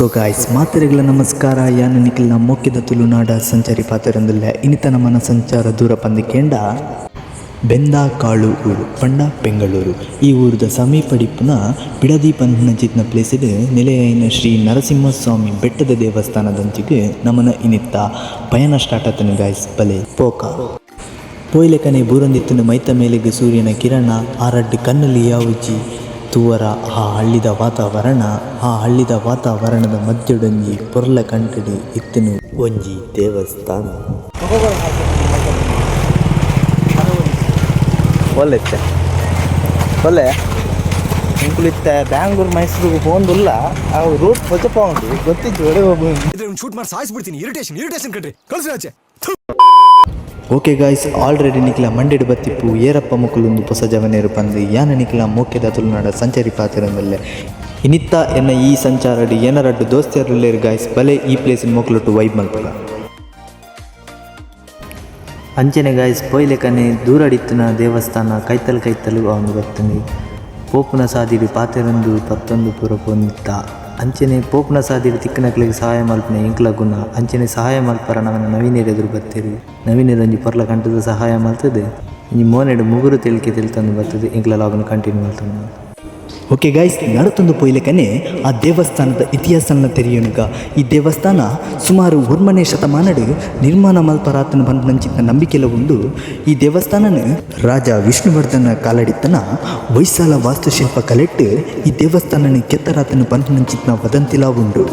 So guys ಮಾತೆರೆಗಳ ನಮಸ್ಕಾರ. ಯಾನ ನಿಖಿಲ್ನ ಮೊಕ್ಕಿದ ತುಳುನಾಡ ಸಂಚಾರಿ ಪಾತ್ರರೊಂದಿಲ್ಲ ಇನ್ನಿತ ನಮ್ಮನ ಸಂಚಾರ ದೂರ ಪಂದಿಕೇಂಡ ಬೆಂದಾಕಾಳು ಊರು ಪಂಡ ಬೆಂಗಳೂರು. ಈ ಊರದ ಸಮೀಪಡಿಪ್ಪುನ ಬಿಡದಿ ಪಂಚಿನ ಪ್ಲೇಸಿಡ್ ನೆಲೆಯೈನ ಶ್ರೀ ನರಸಿಂಹಸ್ವಾಮಿ ಬೆಟ್ಟದ ದೇವಸ್ಥಾನದಂಚಿಗೆ ನಮ್ಮನ ಇನ್ನಿತ್ತ ಪಯಣ ಸ್ಟಾರ್ಟ್ ಆತನು ಗಾಯ್ಸ್. ಬಲೆ ಪೋಕ ಪೋಯ್ಲೆಕನೆ ಬೂರಂದಿತ್ತನು ಮೈತ ಮೇಲೆಗೆ ಸೂರ್ಯನ ಕಿರಣ ಆರಡ್ಡು ಕಣ್ಣಲ್ಲಿ ಯಾವುಜಿ ತೂವರ ಆ ಹಳ್ಳಿದ ವಾತಾವರಣದ ಮಧ್ಯಡೊಂಜಿ ಪೊರ್ಲ ಕಂಟಡಿ ಇತ್ತನು ಒಂಜಿ ದೇವಸ್ಥಾನ. ಒಳ್ಳೆ ಇಂಕುಲಿತ್ತ ಬ್ಯಾಂಗ್ಳೂರು ಮೈಸೂರಿಗೆ ಹೋಗುದಿಲ್ಲ ಆ ರೂಟ್ ಪೊಚ್ಚಪ್ಪ ಉಂಟು ಗೊತ್ತಿದ್ದು ಒಡೆ ಹೋಗ್ಬೋದು ಶೂಟ್ ಮಾಡಿ ಸಾಯಿಸ್ಬಿಡ್ತೀನಿ. ಇರಿಟೇಷನ್ ಕಟ್ರಿ ಕಳ್ಸಿ ಆಚೆ. ಓಕೆ ಗಾಯ್ಸ್, ಆಲ್ರೆಡಿ ನಿಖಿಲ ಮಂಡ್ಯಡ್ ಬತ್ತಿಪ್ಪು ಏರಪ್ಪ ಮುಕ್ಕಲೊಂದು ಹೊಸ ಜವನೇರು ಪಂದು ಯಾನ ನಿಖಿಲ ಮೋಕ್ಯದ ತುಳುನಾಡ ಸಂಚಾರಿ ಪಾತ್ರದಲ್ಲೇ ಇನ್ನಿತ್ತ ಎನ್ನ ಈ ಸಂಚಾರಡಿ ಏನರಡ್ಡು ದೋಸ್ತಿಯರಲ್ಲೇರು ಗಾಯ್ಸ್. ಬಲೆ ಈ ಪ್ಲೇಸಿನ ಮೊಕ್ಲೊಟ್ಟು ವೈಬ್ ಮಲ್ಪಗ ಅಂಚನೆ ಗಾಯ್ಸ್. ಪೊಯ್ಲೆಕನೆ ದೂರಡಿತ್ತಿನ ದೇವಸ್ಥಾನ ಕೈತಲು ಅವನು ಬರ್ತನೆ. ಪೋಪುನ ಸಾದಿರಿ ಪಾತೆರೊಂದು ಪತ್ತೊಂದು ಪೂರ ಪೊಂದಿತ್ತ ಅಂಚನೆ ಪೋಪುನ ಸಾದಿರಿ ತಿಕ್ಕನಕ್ಲಿಗೆ ಸಹಾಯ ಮಲ್ಪನೆ ಇಂಕ್ಲ ಗುಣ ಅಂಚನೆ ಸಹಾಯ ಮಲ್ಪರ ನವನ ನವೀನೇರು ಎದುರು ಬರ್ತೇರಿ. ನವೀನೇರು ಒಂಜಿ ಪೊರ್ಲ ಕಂಟದ ಸಹಾಯ ಮಲ್ತದೆ. ಇಂಜಿ ಮೋನೆಡು ಮುಗುರು ತಿಳ್ಕೊಂಡು ಬರ್ತದೆ. ಇಂಕ್ಲ ಲಾಗನ್ನು ಕಂಟಿನ್ಯೂ ಮಾಡ್ತಾನೆ. ಓಕೆ ಗೈಸ್, ನಡತೊಂದು ಪೊಯ್ಲೆಕನೆ ಆ ದೇವಸ್ಥಾನದ ಇತಿಹಾಸನ ತೆರೆಯೋನುಗ. ಈ ದೇವಸ್ಥಾನ ಸುಮಾರು 1ನೇ ಶತಮಾನಡು ನಿರ್ಮಾಣ ಮಲ್ಪರಾತನ ಬಂದಂಚಿನ ನಂಬಿಕೆಲ ಉಂಡು. ಈ ದೇವಸ್ಥಾನನ ರಾಜ ವಿಷ್ಣುವರ್ಧನ ಕಾಲಡಿತ್ತನ ಹೊಯ್ಸಳ ವಾಸ್ತುಶಿಲ್ಪ ಕಲೆಟ್ಟು ಈ ದೇವಸ್ಥಾನನ ಕೆತ್ತರಾತನ ಬಂದಂಚಿನ ವದಂತಿಲ ಉಂಡು.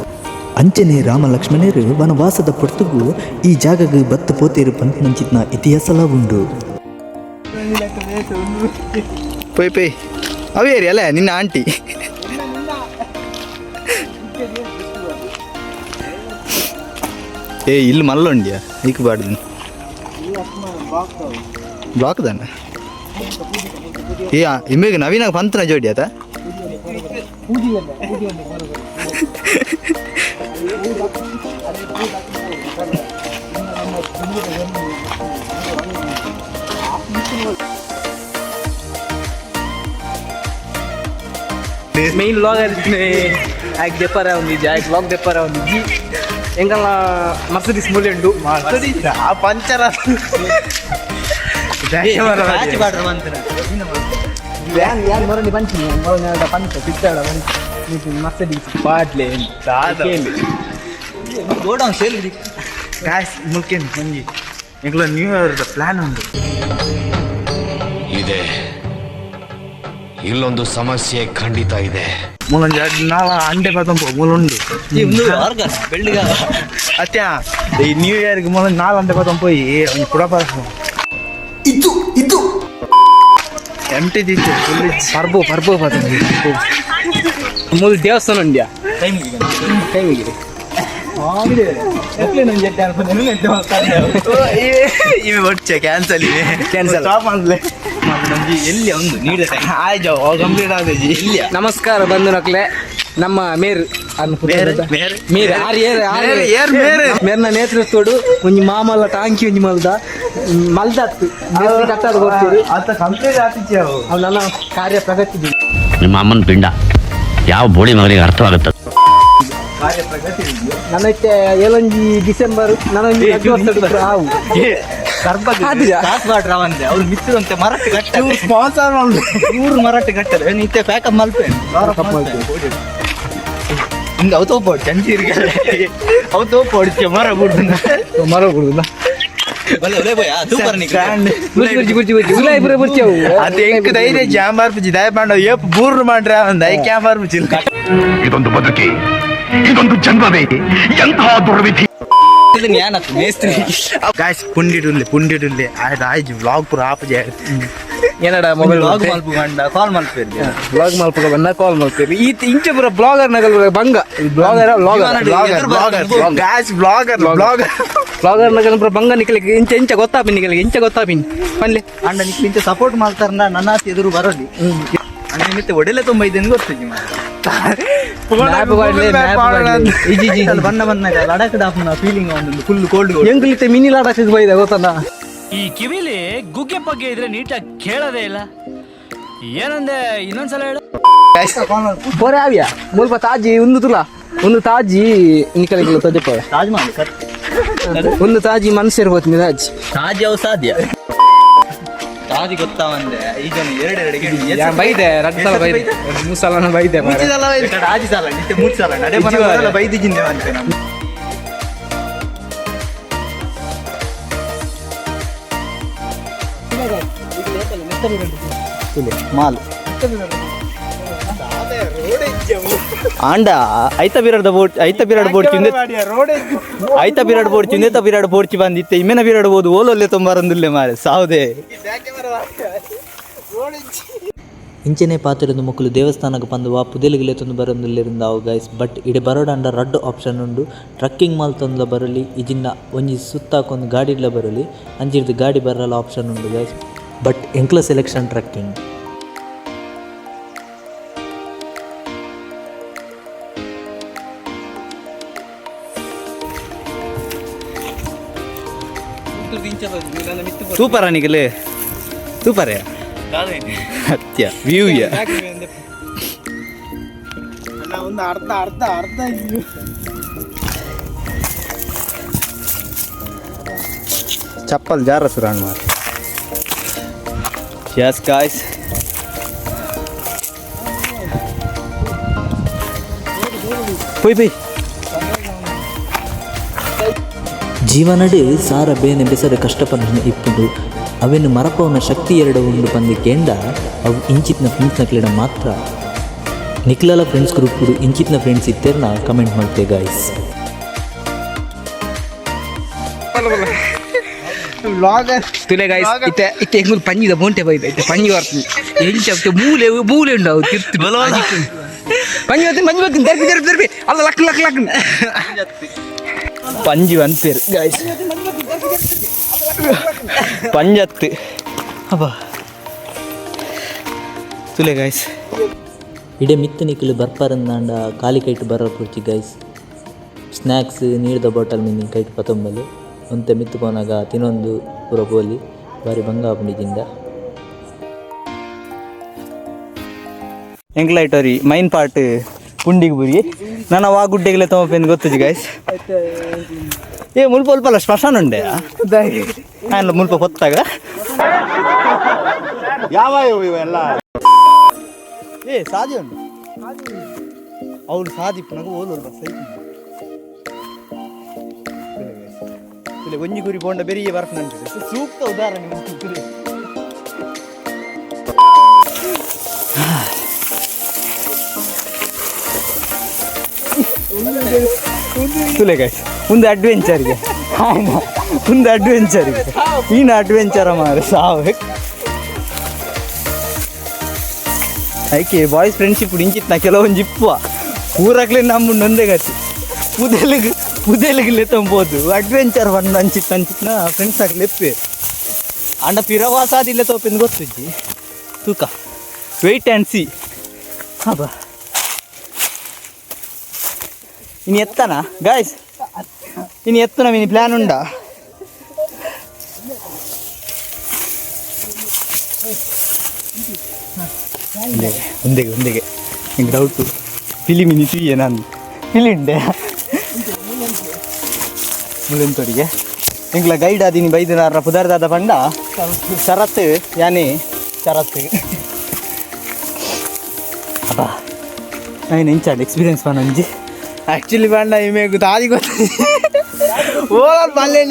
ಅಂಚನೆ ರಾಮ ಲಕ್ಷ್ಮಣರು ವನವಾಸದ ಪೊರ್ತುಗು ಈ ಜಾಗಗೆ ಬತ್ತ ಪೋತೇರು ಬಂದಂಚಿನ ಇತಿಹಾಸಲ ಉಂಡು. ಪೈ ಅವೇರಿ ಅಲ್ಲ ನಿನ್ನ ಆಂಟಿ ಇಲ್ಲಿ ಮಲ್ಲೊಂಡ್ಯಾ ಈಕ್ ಬಾಡ್ದು ಬ್ಲಾಕ್ ದಾನ ಇಮೇಗ ನವೀನಾಗ ಪಂತನ ಜೋಡಿ ಆತ మెయిన్ లాగ్ అది యాక్ చెప్పారా ఉంది జాక్ లాగ్ చెప్పారా ఉంది ఎంగల మర్సిడీస్ మూలెండు ಮರ್ಸಿಡೀಸ್ ಆ ಪಂಚರ యాన్ మరని పంచి మరని పంచ పిచ్చాడ నీకు మర్సిడీస్ పాట్లే ಗೋಡೌನ್ ಸೇಲ್ ಗ್ಯಾಸ್ ಮುಖ್ಯ ಮಂಜಿ ಎಂಗ್ಲ ನ್ಯೂ ಇಯರ್ ಪ್ಲಾನ್ ಉಂಟು. ಇದೆ ಇಲ್ಲೊಂದು ಸಮಸ್ಯೆ ಖಂಡಿತ ಇದೆ. ಮೂಲೊಂದು ನಾಳ ಅಂಡೆ ಪತಂಪು ಮೂಲುಂಡು ಬೆಳ್ಳಿಗ ಅತ್ಯ ಈ ನ್ಯೂ ಇಯರ್ಗೆ ಮೊದಲು 4 ಅಂಡೆ ಪತಂಪು ಒಂದು ಕುಡಪ ಇದು ಎಂಟಿ ದಿತ್ತು ಫುಲ್ ಪರ್ಬು ಪತಂಪು ಮೂಲ ದೇವಸ್ಥಾನ ಉಂಡ್ಯಾ ಕೈಮಿಗಿರಿ ಇವೆ ಒಟ್ಟೆ ಕ್ಯಾನ್ಸಲ್ ಇವೆ ಎಲ್ಲಿ ಒಂದು ನೀಡ ಆಯ್ತು ಕಂಪ್ಲೀಟ್ ಆಗಿ ಇಲ್ಲಿ. ನಮಸ್ಕಾರ ಬಂದು ನಕ್ಲೆ ನಮ್ಮ ಮೇರ್ನ ನೇತೃತ್ವಡು ಒಂಜಿ ಮಾಮಲ್ಲ ಟಾಂಕಿ ಒಂಜಿ ಮಲ್ದತ್ತು ಕಟ್ಟದ ಕೊಡ್ತೀವಿ ಅಂತ ಕಂಪ್ಲೀಟ್ ಆಗ್ತಿದ್ದೆ ಅವು ನನ್ನ ಕಾರ್ಯ ಪ್ರಗತಿ. ನಿಮ್ಮ ಅಮ್ಮನ ಪಿಂಡ ಯಾವ ಬೋಳಿ ಮಗನಿಗೆ ಅರ್ಥವಾಗುತ್ತೆ. ನನಕ್ಕೆ 7 ಡಿಸೆಂಬರ್ ನನಗೆ ಹಾವು ಅವ್ರು ಮಿತ್ತದಂತೆ ಮರಟ್ಟು ಕಟ್ಟ ಸ್ಪಾನ್ಸರ್ ಇವ್ರು ಮರಟ್ಟು ಕಟ್ಟದ ನಿತ್ಯ ಪ್ಯಾಕಪ್ ಮಲ್ಪೆ ಹಿಂಗೆ ಅವು ತೋಪೋಡು ಚಂಚೀರಿಗೆ ಅವು ತೋಪೋಡಿಕೆ ಮರ ಬಿಡುದ ಧೈರ್ಯ ಜಾಂಬಾರ್ಪಿಜಿ ದಯ ಪಾಂಡವ್ ಏಪ್ ಬೂರ್ರು ಮಾಡ್ರ ಒಂದು ಐ ಕ್ಯಾಂಬಾರ್ಪಿಜಿ ಇದೊಂದು ಬದುಕಿ ಇದೊಂದು ಜನ್ಮವೇ ಎಂತಹ ದುರ್ವಿಧಿ. ಗಾಯ್ಸ್ ಪುಂಡಿಡುಲ್ಲೆ ಆಯ್ತು ವ್ಲಾಗ್ ಪೂರ ಆಪಜೆ ಏನಡ ಮೊಬೈಲ್ ವ್ಲಾಗ್ ಮಲ್ಪ ಗಂಡ ಕಾಲ್ ಮಲ್ಪೇರಿ ಬ್ಲಾಗ್ ಮಲ್ಪ ಬಂದ ಕಾಲ್ ಮಲ್ಪೇರಿ ಈ ಇಂಚೆ ಪೂರ ಬ್ಲಾಗರ್ ನಗಲ್ ಬಂಗ ಬ್ಲಾಗರ್ ನಗಲ್ ಪೂರ ಬಂಗ ನಿಕ್ಲಿಕ್ಕೆ ಇಂಚ ಗೊತ್ತಾಪಿನ್ ನಿಕ್ಲಿಕ್ಕೆ ಇಂಚ ಗೊತ್ತಾಪಿನ್ ಪನ್ಲೆ ಅಂಡ ನಿಕ್ಲಿಂಚ ಸಪೋರ್ಟ್ ಮಾಡ್ತಾರ ನನ್ನ ಎದುರು ಬರೋದಿ ನಿಮಿತ್ತ ಒಡೆಲೆ ತುಂಬ ಇದ್ದೇನೆ ಗೊತ್ತಿದ್ದಿ ಬಣ್ಣ ಲಡಾಖ್ ಡಾಪ್ನ ಫೀಲಿಂಗ್ ಒಂದು ಫುಲ್ ಕೋಲ್ಡ್ ಎಂಗ್ಲಿತ್ತೆ ಮಿನಿ ಲಡಾಖ್ ಬೈದ ಗೊತ್ತಲ್ಲ. ಈ ಕಿವಿಲಿ ಗುಗ್ಗೆ ಪಗ್ಗೆ ಇದ್ರೆ ನೀಟಾಗಿ ಕೇಳೋದೇ ಇಲ್ಲ. ಏನಂದೆ ಇನ್ನೊಂದ್ಸಲ ಹೇಳು. ಬೋರೆ ಆವಿಯಾ ಮುಲ್ಪ ತಾಜಿ ಒಂದು ತುಲ ಒಂದು ತಾಜಿ ನಿಕಲಿಗೆ ತದೆಪ್ಪ ತಾಜ್ ಮಹಲ್ ಸರ್ ಒಂದು ತಾಜಿ ಮನಸ್ಸು ಇರ್ಬೋದು ತಾಜಿ ತಾಜ್ ಯಾವ ಸಾಧ್ಯ ತಾಜ್ ಗೊತ್ತಾ ಒಂದೆ ಈಗ ಬೈದೆ 2 ಸಲ ಬೈದೆ 3 ಸಲ ಬೈದೆ ಆಜಿ ಸಲ ನಿತ್ಯ 3 ಸಲ ನಡೆ ಮನೆ ಬೈದಿದ್ದೀನಿ ಅಂತ ನಾನು ಮಾಲ್ ಆಂಡ ಐತ ಬಿರಾಡ್ ಬೋರ್ಡ್ ಚಿಂದೆ ಬಿರಾಡ್ ಬೋರ್ಚಿ ಬಂದಿತ್ತೆ ಇಮ್ಮೆನ ಬಿರಾಡ್ ಬೋದು ಓಲೊಲ್ಲೆ ತೊಂಬಾರಂದಿಲ್ಲೆ ಮಾರೆ ಸಾವುದೇ ಇಂಚೆನೆ ಪಾತಿರೊಂದು ಮಕ್ಕಳು ದೇವಸ್ಥಾನಕ್ಕೆ ಬಂದು ಪುದೆಲಿಗಿಲೆ ತಂದು ಬರೋದಿಲ್ಲರಿಂದ ಅವು ಗೈಸ್ ಬಟ್ ಇಡೆ ಬರೋಡಂಡ ರಡ್ ಆಪ್ಷನ್ ಉಂಡು ಟ್ರಕ್ಕಿಂಗ್ ಮಾಲ್ ತಂದು ಬರಲಿ ಇಜಿಂದ ಒಂಜಿ ಸುತ್ತಾಕೊಂದು ಗಾಡಿಲ ಬರಲಿ ಅಂಜಿರ್ದು ಗಾಡಿ ಬರಲ್ಲ ಆಪ್ಷನ್ ಉಂಡು ಗೈಸ್ ಬಟ್ ಎಂಕ್ಲ ಸೆಲೆಕ್ಷನ್ ಟ್ರಕ್ಕಿಂಗ್ ಸೂಪರ್ ಅನಿಗಲೇ ಸೂಪರ್ ಹತ್ಯ ವ್ಯೂ ಒಂದು ಅರ್ಧ ಚಪ್ಪಲ್ ಜಾರ ಸುರಾಣ್ ಮಾರ್ ಯಸ್ ಗಾಯ್ಸ್ ಪೊಯ್ ಜೀವನಡು ಸಾರ ಬೇನೆ ಬೆಸರ ಕಷ್ಟಪನ್ನ ಇಪ್ಪುಡು ಅವೆನ್ನು ಮರಪವನ ಶಕ್ತಿ ಎರಡು ಉಂಡು ಬಂದು ಕೇಂಡ ಅವು ಇಂಚಿತ್ನ ಫ್ರೆಂಡ್ಸ್ನ ಮಾತ್ರ ನಿಕ್ಲಲ ಫ್ರೆಂಡ್ಸ್ ಗ್ರೂಪ್ ಇಂಚಿತ್ನ ಫ್ರೆಂಡ್ಸ್ ಇತ್ತೇರ್ನ ಕಮೆಂಟ್ ಮಾಡ್ತೆ ಗಾಯ್ಸ್ ತುಲೆ ಗೈಸ್ ಇತ್ತೆ ಎಂಗುಲು ಪಂಜಿದ ಬೋಂಟೆ ಬೈದ ಇತ್ತೆ ಪಂಜಿ ಬರ್ತದೆ ಎಂಚ ಮೂಲೆ ಉಂಡವು ತಿರ್ತಿ ಪಂಜಿ ಬರ್ತೀನಿ ತೆರ್ಪಿ ಅಲ್ಲ ಲಕ್ ಪಂಜಿ ಅನ್ಪೇರು ಗಾಯ್ಸ್ ಪಂಜತ್ತು ಅಬ್ಬಾ ತುಲೆ ಗಾಯ್ಸ್ ಇಡೆ ಮಿತ್ತ ನಿಕ್ಕಲು ಬರ್ಪಾರಂದಾಂಡ ಖಾಲಿ ಕೈಟ್ ಬರೋ ಪುರ್ಚಿ ಗೈಸ್ ಸ್ನ್ಯಾಕ್ಸ್ ನೀರ್ದ ಬಾಟಲ್ ಮಿನಿ ಕೈಟ್ ಪತೊಂಬಲು ಒಂತೆ ಮಿತ್ತು ಪೋನಾಗ ತಿನ್ನೊಂದು ಪೂರ ಪೋಲಿ ಬಾರಿ ಭಂಗ ಆಪುಂಡಿಜಿಂದ ಎಂಕ್ಲೈಟರಿ ಮೈನ್ ಪಾರ್ಟ್ ಪುಂಡಿಗೆ ಬುರಿ ನಾನು ಆ ಗುಡ್ಡೆಗೆಲ್ಲ ತೊಗೊಂಡು ಗೊತ್ತಿದ್ದೆ ಗಾಯ್ಸ್ ಮುಲ್ಪ ಅಲ್ಲ ಸ್ಮಶಾನ ಉಂಡೆ ನಾನು ಮುಲ್ಪ ಹೊತ್ತಾಗ ಯಾವ ಇವೆಲ್ಲ ಸಾದಿ ಉಂಟು ಅವಳು ಸಾದಿ ನನಗೆ ಓದೋಲ್ಲ ಒಂಜಿ ಗುರಿ ಬೋಂಡ ಬೆರಿಗೆ ಬರ್ತಂತೆ ಸೂಕ್ತ ಉದಾಹರಣೆ ತುಲೆ ಗಾಯ್ಸ್ ಒಂದು ಅಡ್ವೆಂಚರ್ಗೆ ಈನ ಅಡ್ವೆಂಚರ ಮಾರೆ ಸಾವು ಆಯ್ಕೆ ಬಾಯ್ಸ್ ಫ್ರೆಂಡ್ಶಿಪ್ ಇಂಚಿತ್ ನಾ ಕೆಲವೊಂದು ಜಿಪ್ಪುವ ಊರಾಗ್ಲೇ ನಮ್ಮನ್ನು ಒಂದೇ ಗತಿ ಪುದೆಲಿಗೆ ತೊಂಬೋದು ಅಡ್ವೆಂಚರ್ ಬಂದು ಅಂಚಿತ್ನ ಫ್ರೆಂಡ್ಸ್ ಆಗ್ಲಿ ಎಪ್ಪೆ ಅಂಡ ಪಿರವಾಸಾದಿಲ್ಲ ತೋಪಿಂದು ಗೊತ್ತಿದ್ದಿ ತೂಕ ವೆಯ್ಟ್ ಆ್ಯಂಡ್ ಸಿ ಹಬ್ಬ ಇನ್ನು ಎತ್ತನ ಗಾಯ್ಸ್ ಇನ್ನು ಎತ್ತನ ಇನ್ನು ಪ್ಲ್ಯಾನ್ ಉಂಡಾ ಒಂದೆಗೆ ನಿಂಗೆ ಡೌಟು ಫಿಲಿಮಿನಿ ಸಿಯೆ ನಾನು ಫಿಲಿಂಡೆ ಮುಳೆಂತೋರಿಗೆ ನಿಂಗ್ಲ ಗೈಡ್ ಆದೀನಿ ಬೈದಿನಾರ ಪುದಾರ್ದಾದ ಪಂಡ ಶರತ್ ಯಾನೇ ಶರತ್ ಅಬ್ಬ ನಾನು ಎಂಚಾಡು ಎಕ್ಸ್ಪೀರಿಯನ್ಸ್ ಪಂಡಿ ಆ್ಯಕ್ಚುಲಿ ಪಂಡ ಇಮೇಗು ತಾದಿ ಗೊತ್ತ ಓಲ್ ಬಲ್ಲೆ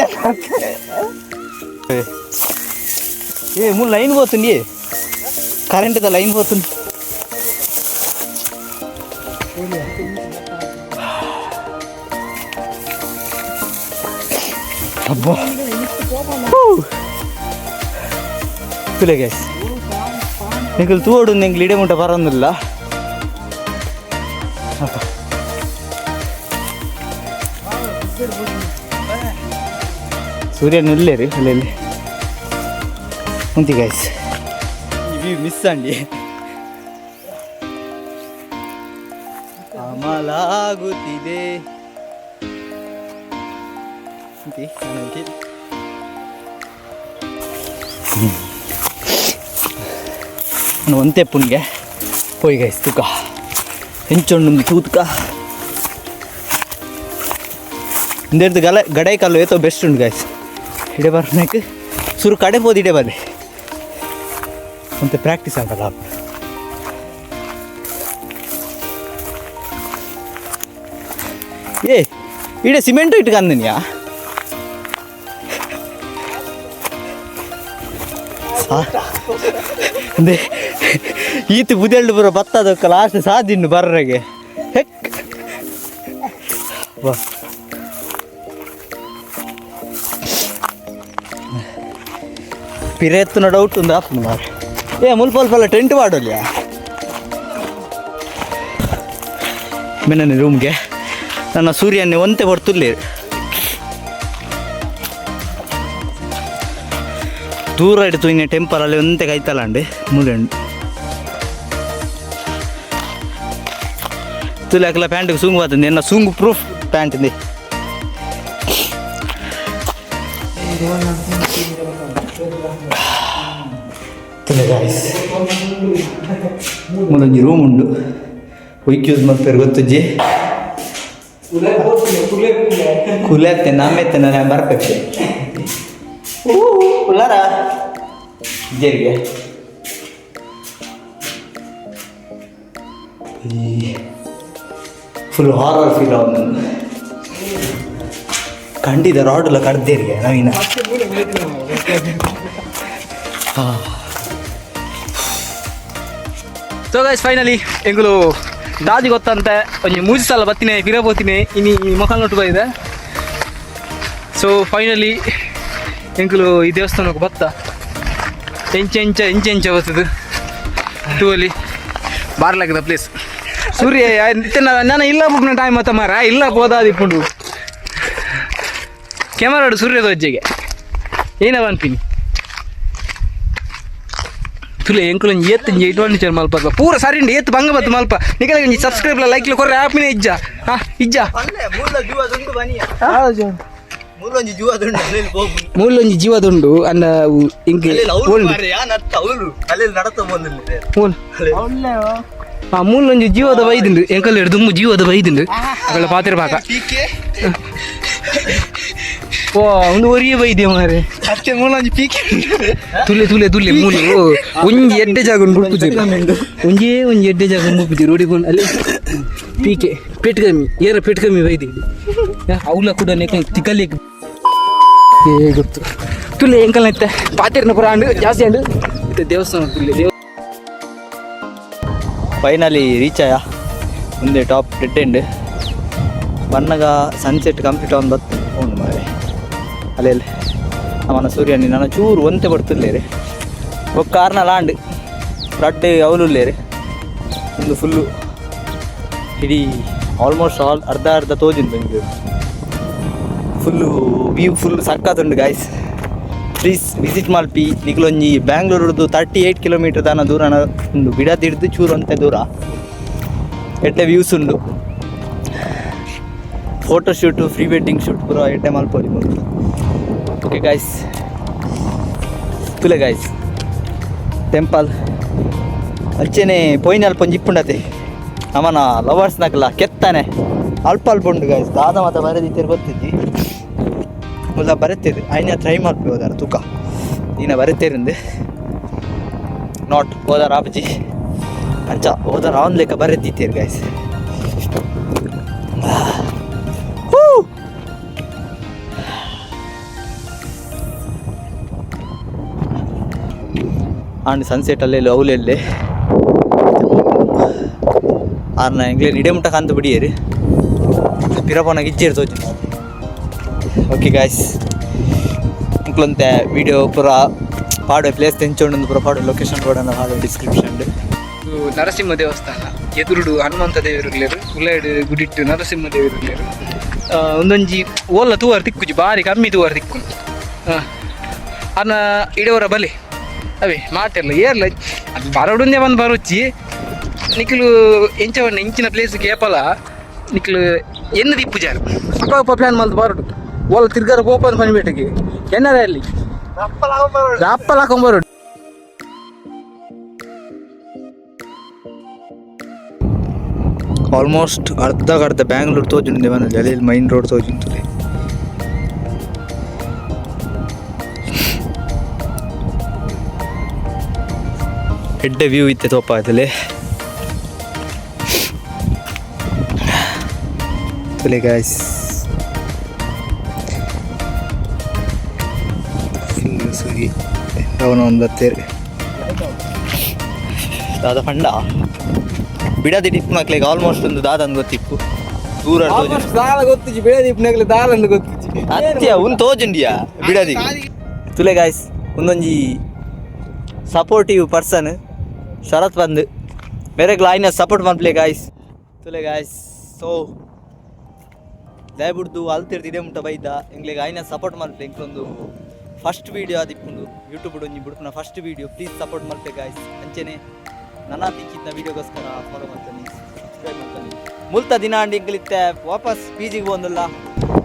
ಲೈನ್ పోతుంది కరెంట్ లైన్ పోతుంది అబ్బా గైస్ നിങ്ങൾ തൂടും നിങ്ങൾ ഇട മുട്ട പറന്നില്ല ಸೂರ್ಯನ ಇಲ್ಲೇರಿ ಅಲ್ಲಲ್ಲಿ ಮುಂತಿ ಗೈಸ್ ಇವಿ ಮಿಸ್ ಅಂಡಿ ಅಮಲಾಗುತ್ತಿದೆ ಒಂತೆ ಪುಣ್ಗೆ ಪೋಯ್ ಗೈಸ್ ತುಕ ಹೆಂಚೊಂಡು ತೂತ್ಕ ಇಂದೇರ್ದು ಗಡಾಯಿ ಕಲ್ಲು ಏತೋ ಬೆಸ್ಟ್ ಉಂಟು ಗಾಯ್ಸ್. ಇಡೆ ಬರ್ನಾಕ ಸುರು ಕಡೆ ಹೋದ ಇಡೆ ಬರ್ರಿ ಮತ್ತೆ ಪ್ರಾಕ್ಟೀಸ್ ಆಗಲ್ಲ. ಏ ಇಡೆ ಸಿಮೆಂಟು ಇಟ್ಕಂದಿನ್ಯಾ ಈತು ಬುದೆಳ್ಳು ಬರೋ ಬತ್ತದಕ್ಕ ಲಾಸ್ಟ್ ಸಾದಿನ್ನು ಬರ್ರಗೆ ಹೆಕ್ ಬಾ ಪಿರೆತ್ತುನ ಡೌಟ್ ಒಂದು ಆಪ್ ಮಾರೆ. ಮುಲ್ಪಲ್ಪಲ್ಲ ಟೆಂಟ್ ಮಾಡೋಲ್ಯಾ ಮೆನ್ನ ರೂಮ್ಗೆ ನನ್ನ ಸೂರ್ಯನ್ನೇ ಒಂತೆ ಬರ್ತುಲ್ಲೇ ದೂರ ಇಡ್ತು ಇನ್ನೇ ಟೆಂಪಲಲ್ಲಿ ಒಂತೆ ಕೈತಲಾಂಡೆ ಮೂಲೆಂಡು ತುಲಾಕಲ ಪ್ಯಾಂಟಿಗೆ ಸೂಂಗು ಬರ್ತದೆ ಎನ್ನ ಸೂಂಗು ಪ್ರೂಫ್ ಪ್ಯಾಂಟ್ ಇದೆ. ಮುಂದೊಂದು ರೂಮ್ ಉಂಡು ಒಯ್ಕ್ ಯೂಸ್ ಮಾಡ್ತಾರೆ ಗೊತ್ತಜ್ಜಿ ಕುಲೆತ್ತೆ ನಮ್ಮೆತ್ತೆ ನಾನು ಬರ್ಬೇಕು ಉಳ್ಳಾರ ಜರಿಗೆ ಫುಲ್ ಹಾರರ್ ಫೀಲ್ ಅವನು ಕಂಡಿದ ರಾಡ್ಲ ಕಡ್ದೇರಿಗೆ ನವೀನ. ಸೊ ಗೈಸ್ ಫೈನಲಿ ಎಂಗುಲು ದಾದಿ ಗೊತ್ತಂತೆ ಒಂಜಿ 3 ಸಲ ಬತ್ತಿನೇ ಫಿರಬೋತಿನೇ ಇನಿ ಮೊಖಲ್ ನೋಟು ಬೈದೆ. ಸೊ ಫೈನಲಿ ಎಂಕುಲು ಈ ದೇವಸ್ಥಾನಕ್ಕೆ ಬತ್ತ ಎಂಚ ಬರ್ತದೆ ಟೂಲಿ ಬಾರ್ಲಾಗದ ಪ್ಲೇಸ್. ಸೂರ್ಯ ನಾನು ಇಲ್ಲ ಬುಕ್ನ ಟೈಮ್ ಆತ ಮಾರ ಇಲ್ಲ ಹೋದಾದಿಪ್ಪುಂಡು ಕ್ಯಾಮರಾಡು ಸೂರ್ಯದ ವಜ್ಜೆಗೆ ಏನವ ಅನ್ಪಿನಿ ತುಲೆ ಎಂಕುಲು ಏತ್ತು ಅಡ್ವಾಂಟೇಜ್ ಮಲ್ಪ ಪೂರ ಸರಿ ಉಂಡು ಏತ್ತು ಬಂಗ ಬತ್ತು ಮಲ್ಪ ನಿಖಿಲ ಸಬ್ಸ್ಕ್ರೈಬ್ ಲೈಕ್ ಕೊರ್ರೆ ಆಪಿನೇ ಇಜ್ಜ ಇಜ್ಜ ಮೂಲೊಂಜಿ ಜೀವದುಂಡು ಅನ್ನ ಇಂಕೆ ಮೂಲೊಂಜಿ ಜೀವದ ಬೈದುಂಡು ಎಂಕಲ್ ಹಿಡ್ದು ಜೀವದ ಬೈದುಂಡು ಅಗಳ ಪಾತ್ರೆ ಪಾಕ ಓ ಒಂದು ಒರಿಯ ಬೈದ್ಯ ಮಾರೆ ಅಷ್ಟೇ ಮೂಲೊಂಜಿ ಪೀಕೆ ತುಲೆ ಮೂಲೆ ಒಂಜಿ ಎಡ್ಡೆ ಜಾಗ ಬುಡ್ಪುಜಿ ಒಂಜಿ ಎಡ್ಡೆ ಜಾಗ ಬುಡ್ಪುಜಿ ರೋಡಿಗೊಂಡು ಅಲ್ಲಿ ಪೀಕೆ ಪೆಟ್ ಕಮ್ಮಿ ಬೈದಿ ಅವಲ ಕೂಡ ತಿಕ್ಕಲಿ ಗೊತ್ತು ತುಲೆ ಎಂಕಲ್ ಐತೆ ಪಾತ್ರೆನ ಪುರ ಅಂಡು ಜಾಸ್ತಿ ಅಂಡು ದೇವಸ್ಥಾನ ತುಲೆ ಫೈನಲಿ ರೀಚ್ ಆಯ ಮುಂದೆ ಟಾಪ್ ಡೆಡ್ ಎಂಡ್ ಬನ್ನಗ ಸನ್ಸೆಟ್ ಕಂಪ್ಲೀಟ್ ಒಂದು ಬತ್ತು ಉಂಡು ಮಾರೆ ಅಲ್ಲೆಲ್ಲ ಅವನ ಸೂರ್ಯನಿ ನಾನು ಚೂರು ಒಂತೆ ಬರ್ತುಲ್ಲೇರಿ ಒಕ್ಕ ಕಾರ್ನ ಲಾಂಡ್ ರಡ್ಡೆ ಅವಲುಲ್ಲೇರಿ ಒಂದು ಫುಲ್ಲು ಇಡೀ ಆಲ್ಮೋಸ್ಟ್ ಅರ್ಧ ತೋಜಿಂದು ಬಂದು ಫುಲ್ಲು ವ್ಯೂ ಫುಲ್ ಸಕ್ಕತ್ತುಂಡು ಗಾಯ್ಸ್. ಪ್ಲೀಸ್ ವಿಸಿಟ್ ಮಲ್ಪಿ ನಿಕ್ಲೊಂಜಿ ಬ್ಯಾಂಗ್ಳೂರ್ದು 38 ಕಿಲೋಮೀಟರ್ ದಾನ ದೂರ ಉಂಡು ಬಿಡದಿಡ್ದು ಚೂರು ಅಂತೆ ದೂರ ಎಡ್ಡೆ ವ್ಯೂಸ್ ಉಂಡು. Photo shoot pre wedding shoot ಪೂರ ಎಡ್ಡೆ ಮಲ್ಪೊಲಿ ಬಂದು. ಓಕೆ ಗಾಯ್ಸ್ ತುಲೆ ಗಾಯ್ಸ್ ಟೆಂಪಲ್ ಅಂಚೆನೆ ಪೋಯಿನ ಅಲ್ಪ ಒಂಜಿ ಇಪ್ಪುಂಡತೆ ಅವನ ಲವರ್ಸ್ನಾಕಲ್ಲ ಕೆತ್ತಾನೆ ಅಲ್ಪ ಉಂಡು ಗಾಯ್ಸ್. ದಾದ ಮಾತ ಬರೆದಿತ್ತೇರು ಗೊತ್ತಿದ್ದಿ ಮುಲ್ಲ ಬರುತ್ತೇರಿ ಐನ ಟ್ರೈ ಮಾಡ್ಬೇಕು ಹೋದಾರ ತೂಕ ನೀನ ಬರುತ್ತೇರಿಂದೆ ನಾಟ್ ಹೋದಾರ ಆಪಜಿ ಅಂಚ ಹೋದಾರ ಅವನ್ ಲೆಕ್ಕ ಬರೆದಿತ್ತೇರಿ ಗಾಯ್ಸ್. ಆಂಡ್ ಸನ್ಸೆಟ್ ಅಲ್ಲೆಲ್ಲ ಅವಲೆಲ್ಲೇ ಆರ್ನ ಎಂಗ್ಲೇ ನಿಡೆ ಮುಟ್ಟ ಕಂತು ಬಿಡಿಯೇರಿ ಪಿರಪನಾಗ ಇಜ್ಜೇರಿ ತೋಜಿ. ಓಕೆ ಗಾಯ್ಸ್ ಇಂಕ್ಲಂತೆ ವಿಡಿಯೋ ಪೂರ ಪಾಡೋ ಪ್ಲೇಸ್ ತೆಂಚೊಂಡು ಪೂರ ಪಾಡೋ ಲೊಕೇಶನ್ ಕೂಡ ಪಾಡೋ ಡಿಸ್ಕ್ರಿಪ್ಷನ್. ನರಸಿಂಹ ದೇವಸ್ಥಾನ ಎದುರುಡು ಹನುಮಂತ ದೇವರುಗಳೇರು ಉಳ್ಳಾಡು ಗುಡಿಟ್ಟು ನರಸಿಂಹ ದೇವರುಗಳೇರು ಒಂದೊಂಜಿ ಓಲ್ಲ ತೂವಾರ ತಿಕ್ಕುಜಿ ಭಾರಿ ಕಮ್ಮಿ ತೂವಾರ ತಿಕ್ಕು ಅನ್ನ ಇಡವರ ಬಲೆ ಅವೇ ಮಾತೆಲ್ಲ ಏರ್ಲ ಅದು ಬರೋಡೊಂದೇ ಬಂದು ಬರೋಚ್ಚಿ ನಿಖಿಲು ಎಂಚವಣ್ಣ ಇಂಚಿನ ಪ್ಲೇಸ್ ಕೇಪಲ ನಿಖಿಲು ಎನ್ನ ದಿಪ್ಪು ಜಾರು ಅಕ್ಕ ಪ್ಲಾನ್ ಮಲ್ತು ಬರೋಡು ಓಲ್ಲ ತಿರ್ಗಾರ ಓಪನ್ ಪನಿಬೇಟಗೆ ಎನ್ನರ ಅಲ್ಲಿ ರಪ್ಪಲ್ ಹಾಕೊಂಬರೋಡು. ಆಲ್ಮೋಸ್ಟ್ ಅರ್ಧ ಬ್ಯಾಂಗ್ಳೂರು ತೋಜುಂಡೆ ಮನೇಲಿ ಅಲ್ಲಿ ಮೈನ್ ರೋಡ್ ತೋಜುಂತದೆ ಎಡ್ಡೆ ವ್ಯೂ ಇತ್ತೆ ತೋಪ ಅದರಲ್ಲಿ ತುಲೆ ಗಾಯ್ಸ್ ಫುಲ್ ಸೂರಿ ಅವನ ಒಂದು ಬತ್ತೇರಿ ದಾದ ಪಂಡ ಬಿಡದಿ ಟಿಪ್ಪು ನಕ್ಲಿಗೆ ಆಲ್ಮೋಸ್ಟ್ ಒಂದು ದಾದಂದು ಗೊತ್ತಿಪ್ಪು ದೂರ ದಾಲ ಗೊತ್ತಿಜ್ಜಿ ಬಿಡದೀಪ್ನಾಗ್ಲಿ ದಾಲಂದು ಗೊತ್ತಿಜ್ಜಿ ಅತ್ಯ ಒಂದು ತೋಜುಂಡಿಯಾ ಬಿಡದಿ ತುಲೆ ಗಾಯ್ಸ್ ಒಂದೊಂಜಿ ಸಪೋರ್ಟಿವ್ ಪರ್ಸನ್ ಶರತ್ ಬಂದು ಬೇರೆಗ್ಲ ಆಯ್ನ ಸಪೋರ್ಟ್ ಮಾಡ್ಪ್ಲೆ ಗಾಯ್ಸ್ ತುಲೆ ಗಾಯ್ಸ್ ಸೊ ದಯವಿಡ್ದು ಅಲ್ತಿರ್ದು ಇದೇ ಮುಟ್ಟ ಬೈದ ಇಂಗ್ಲಿಗೆ ಆಯ್ನ ಸಪೋರ್ಟ್ ಮಾಡ್ಪ್ಲೆ ಇಂಕ್ಲೊಂದು ಫಸ್ಟ್ ವೀಡಿಯೋ ಆದಿಪ್ಪುಂಡು ಯೂಟ್ಯೂಬ್ ಒಂಜಿ ಬಿಡ್ಪುನ ಫಸ್ಟ್ ವೀಡಿಯೋ ಪ್ಲೀಸ್ ಸಪೋರ್ಟ್ ಮಾಡ್ಪ್ಲೆ ಗಾಯ್ಸ್ ಅಂಚೆನೆ ನನ್ನ ತಿಕ್ಕಿದ್ನ ವೀಡಿಯೋಗೋಸ್ಕರ ಫಾಲೋ ಮಾಡ್ತಾನೆ ಸಬ್ಸ್ಕ್ರೈಬ್ ಮಾಡ್ತಾನೆ ಮುಲ್ತ ದಿನ ಅಂಡಿ ಇಂಗ್ಲಿತ್ತೆ ವಾಪಸ್ ಪಿ ಜಿಗೆ ಬಂದಿಲ್ಲ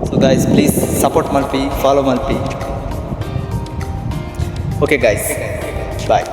ಸೊ ಗಾಯ್ಸ್ ಪ್ಲೀಸ್ ಸಪೋರ್ಟ್ ಮಾಡ್ಪಿ ಫಾಲೋ ಮಾಡ್ಪಿ ಓಕೆ ಗಾಯ್ಸ್ ಬಾಯ್